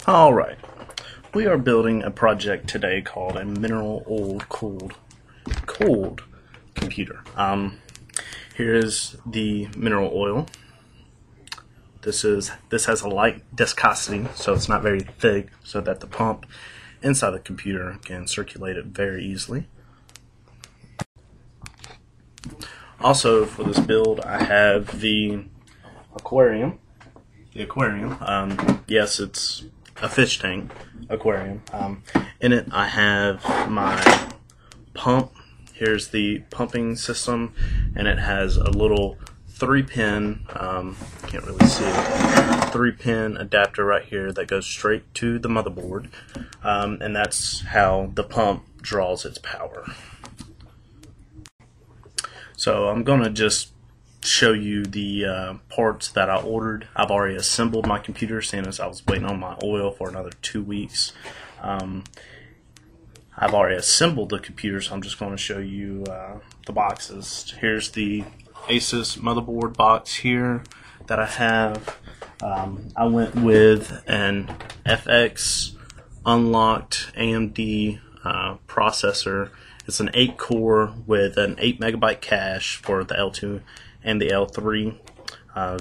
Alright, we are building a project today called a mineral oil cooled computer. Here is the mineral oil. This has a light viscosity, so it's not very thick, so that the pump inside the computer can circulate it very easily. Also, for this build, I have the aquarium. Yes, it's a fish tank aquarium. In it, I have my pump. Here's the pumping system, and it has a little 3-pin, can't really see it, 3-pin adapter right here that goes straight to the motherboard, and that's how the pump draws its power. So I'm gonna just show you the parts that I ordered. I've already assembled my computer, seeing as I was waiting on my oil for another 2 weeks. I've already assembled the computer, so I'm just going to show you the boxes. Here's the Asus motherboard box here that I have. I went with an FX unlocked AMD processor. It's an 8-core with an 8 MB cache for the L2 and the L3.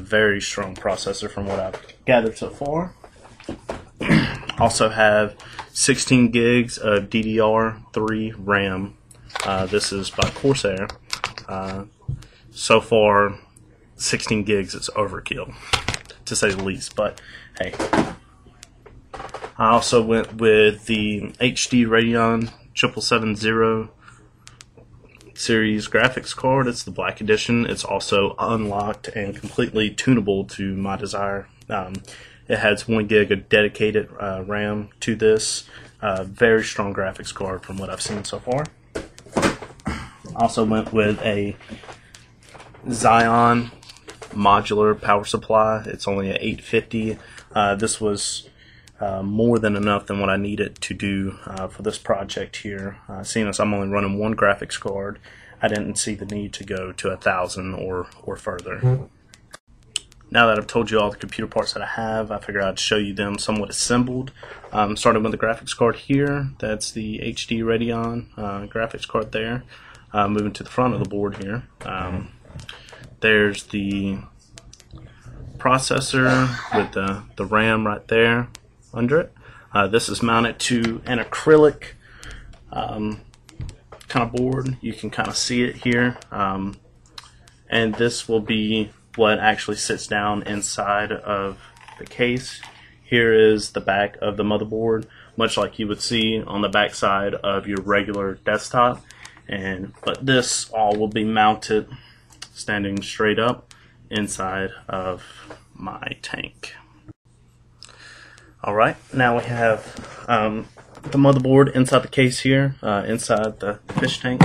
Very strong processor from what I've gathered so far. Also have 16 gigs of DDR3 RAM. This is by Corsair. So far, 16 gigs is overkill, to say the least, but hey. I also went with the HD Radeon 7770 series graphics card. It's the black edition. It's also unlocked and completely tunable to my desire. It has 1 gig of dedicated RAM to this. Very strong graphics card from what I've seen so far. Also went with a Xeon modular power supply. It's only an 850. This was more than enough than what I needed to do for this project here. Seeing as I'm only running 1 graphics card, I didn't see the need to go to 1,000 or further. Now that I've told you all the computer parts that I have, I figured I'd show you them somewhat assembled. Starting with the graphics card here. That's the HD Radeon graphics card there. Moving to the front of the board here. There's the processor with the RAM right there under it. This is mounted to an acrylic kind of board. You can kind of see it here. And this will be what actually sits down inside of the case. Here is the back of the motherboard, much like you would see on the back side of your regular desktop. But this all will be mounted standing straight up inside of my tank. Alright, now we have the motherboard inside the case here, inside the fish tank.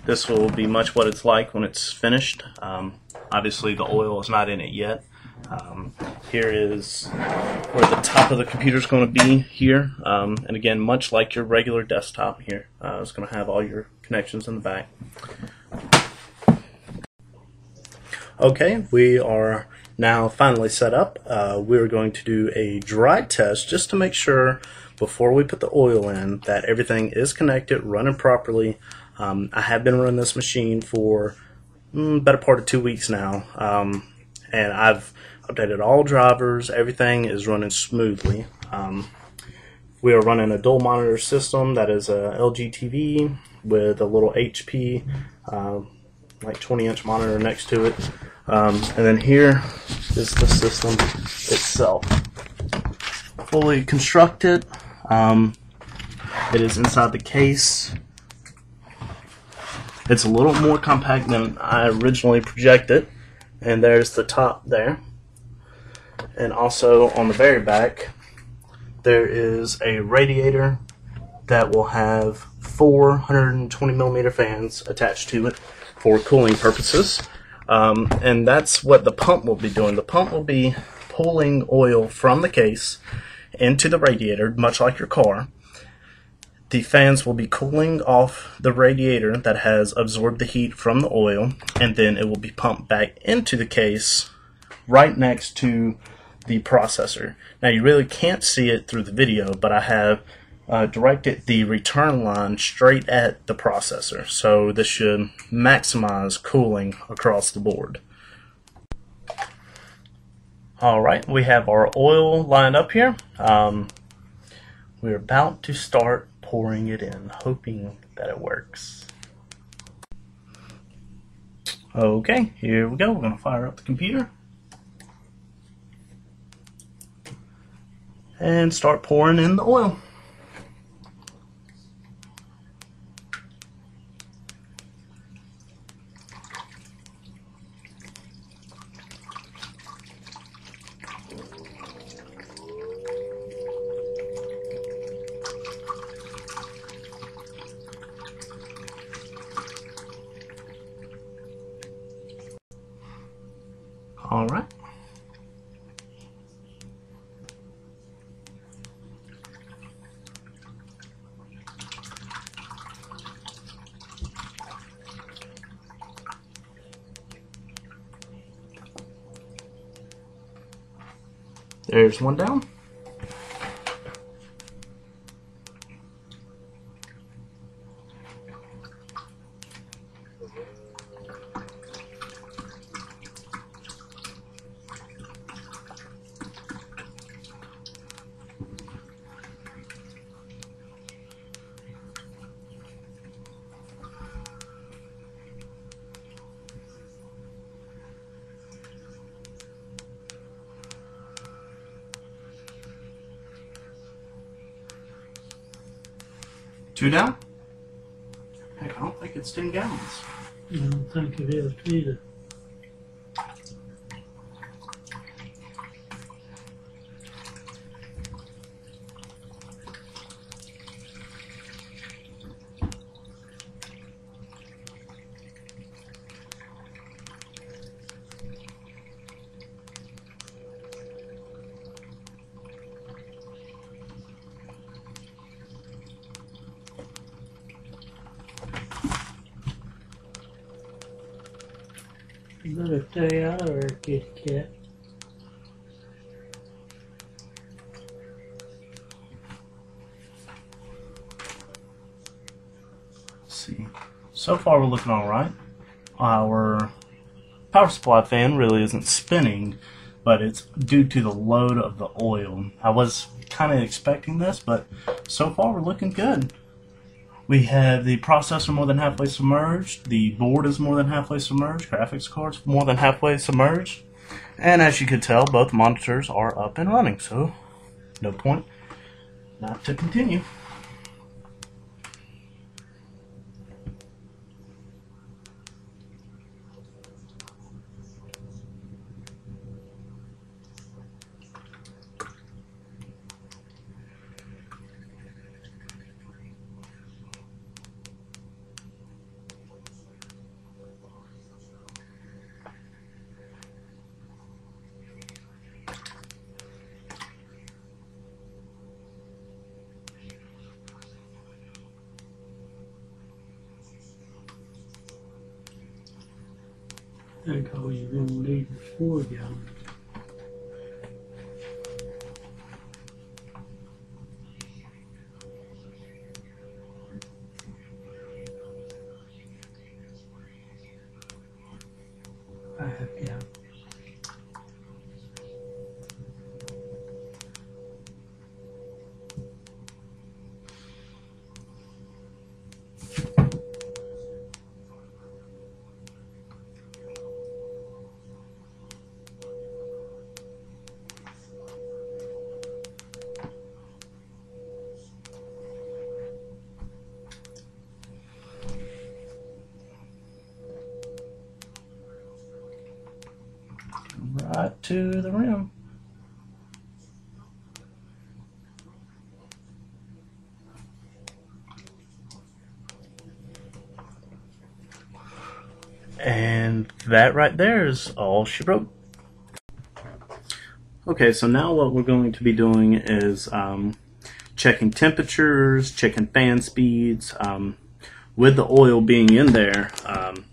This will be much what it's like when it's finished. Obviously the oil is not in it yet. Here is where the top of the computer is going to be here. And again, much like your regular desktop here, it's going to have all your connections in the back. Okay, we are now finally set up. We're going to do a dry test just to make sure before we put the oil in that everything is connected, running properly. I have been running this machine for better part of 2 weeks now, and I've updated all drivers. Everything is running smoothly. We are running a dual monitor system that is a LG TV with a little HP like 20-inch monitor next to it, and then here is the system itself, fully constructed. It is inside the case. It's a little more compact than I originally projected, and there's the top there. And also on the very back there is a radiator that will have 420mm fans attached to it for cooling purposes, and that's what the pump will be doing. The pump will be pulling oil from the case into the radiator, much like your car. The fans will be cooling off the radiator that has absorbed the heat from the oil, and then it will be pumped back into the case right next to the processor. Now you really can't see it through the video, but I have directed the return line straight at the processor, so this should maximize cooling across the board. Alright, we have our oil lined up here. We're about to start pouring it in, hoping that it works. Okay, here we go. We're going to fire up the computer and start pouring in the oil. All right. There's one down. Two down? Heck, I don't think it's 10 gallons. I don't think it is either. You better stay out of there, kitty cat. Let's see. So far we're looking alright. Our power supply fan really isn't spinning, but it's due to the load of the oil. I was kind of expecting this, but so far we're looking good. We have the processor more than halfway submerged, the board is more than halfway submerged, graphics cards more than halfway submerged, and as you could tell, both monitors are up and running, so no point not to continue. I think all you're gonna need is 4 gallons. Yeah. Right to the rim. And that right there is all she wrote. Okay, so now what we're going to be doing is checking temperatures, checking fan speeds. With the oil being in there,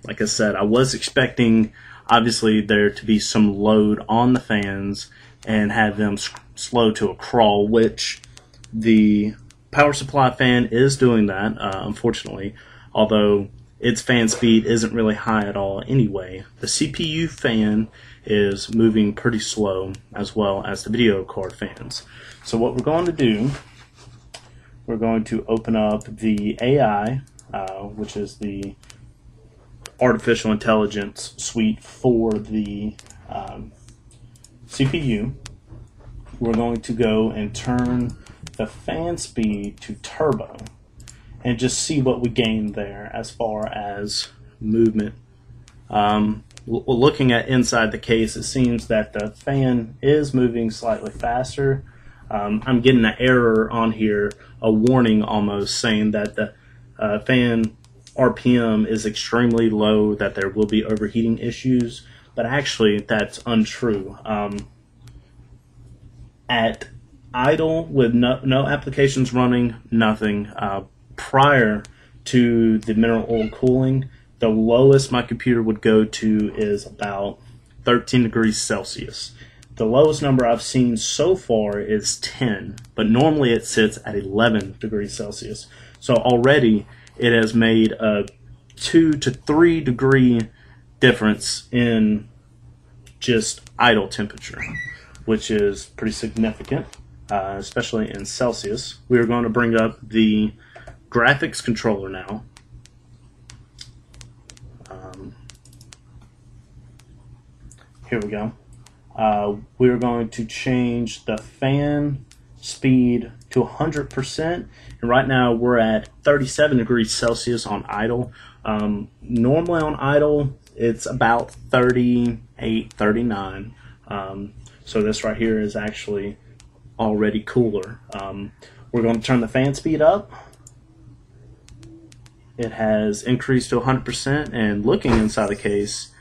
like I said, I was expecting obviously there to be some load on the fans and have them slow to a crawl, which the power supply fan is doing that, unfortunately, although its fan speed isn't really high at all anyway. The CPU fan is moving pretty slow, as well as the video card fans. So what we're going to do, we're going to open up the AI, which is the artificial intelligence suite for the CPU. We're going to go and turn the fan speed to turbo and just see what we gain there as far as movement. Looking at inside the case, it seems that the fan is moving slightly faster. I'm getting an error on here, a warning almost, saying that the fan RPM is extremely low, that there will be overheating issues, but actually that's untrue. At idle, with no applications running, nothing, prior to the mineral oil cooling, the lowest my computer would go to is about 13 degrees Celsius. The lowest number I've seen so far is 10, but normally it sits at 11 degrees Celsius. So already it has made a 2 to 3 degree difference in just idle temperature, which is pretty significant, especially in Celsius. We are going to bring up the graphics controller now. Here we go. We're going to change the fan speed to 100%, and right now we're at 37 degrees Celsius on idle. Normally on idle it's about 38, 39. So this right here is actually already cooler. We're going to turn the fan speed up. It has increased to 100%, and looking inside the case,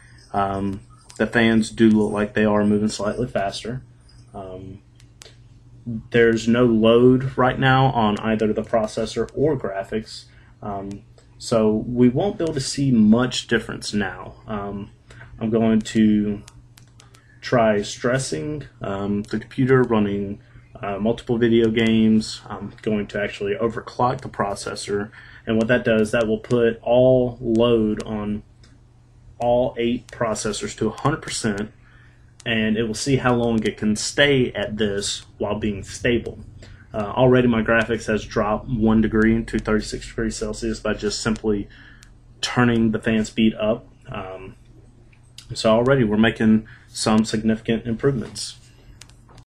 the fans do look like they are moving slightly faster. There's no load right now on either the processor or graphics, so we won't be able to see much difference now. I'm going to try stressing the computer, running multiple video games. I'm going to actually overclock the processor, and what that does, that will put all load on all 8 processors to 100%, and it will see how long it can stay at this while being stable. Already my graphics has dropped 1 degree to 36 degrees Celsius by just simply turning the fan speed up. So already we're making some significant improvements.